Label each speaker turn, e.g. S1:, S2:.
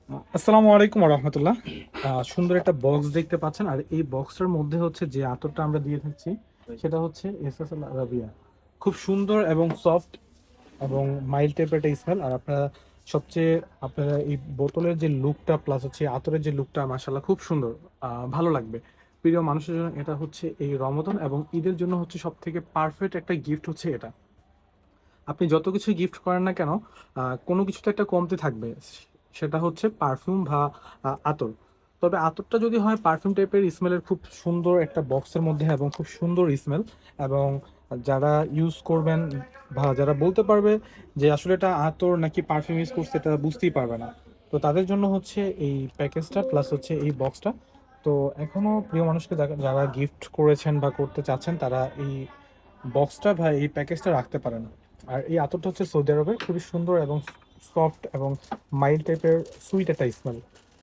S1: আসসালামু আলাইকুম রহমতুল্লাহ। সুন্দর একটা বক্স দেখতে পাচ্ছেন, আর এই বক্সটার মধ্যে হচ্ছে যে আতরটা আমরা দিয়ে থাকছি সেটা হচ্ছে এসএসএল আরাবিয়া। খুব সুন্দর এবং সফট এবং মাইল্ড টাইপের একটা স্মেল। আর সবচেয়ে আপনারা এই বোতলের যে লুকটা প্লাস হচ্ছে আতরের যে লুকটা মাশাআল্লাহ খুব সুন্দর, ভালো লাগবে। প্রিয় মানুষের জন্য এটা হচ্ছে এই রমজান এবং ঈদের জন্য হচ্ছে সব থেকে পারফেক্ট একটা গিফট হচ্ছে এটা। আপনি যত কিছু গিফট করেন না কেন, কোনো কিছু তো একটা কমতি থাকবে। সেটা হচ্ছে পারফিউম বা আতর। তবে আতরটা যদি হয় পারফিউম টাইপের স্মেলের, খুব সুন্দর একটা বক্সের মধ্যে এবং খুব সুন্দর স্মেল। এবং যারা ইউজ করবেন বা যারা বলতে পারবে যে আসলে এটা আতর নাকি পারফিউম ইউজ করছে, এটা বুঝতেই পারবে না। তো তাদের জন্য হচ্ছে এই প্যাকেজটা প্লাস হচ্ছে এই বক্সটা। তো এখনো প্রিয় মানুষকে যারা গিফট করেছেন বা করতে চাচ্ছেন, তারা এই বক্সটা বা এই প্যাকেজটা রাখতে পারেন। আর এই আতরটা হচ্ছে সৌদি আরবের, খুবই সুন্দর এবং সফট এবং মাইল্ড টাইপের সুইট একটা স্মেল।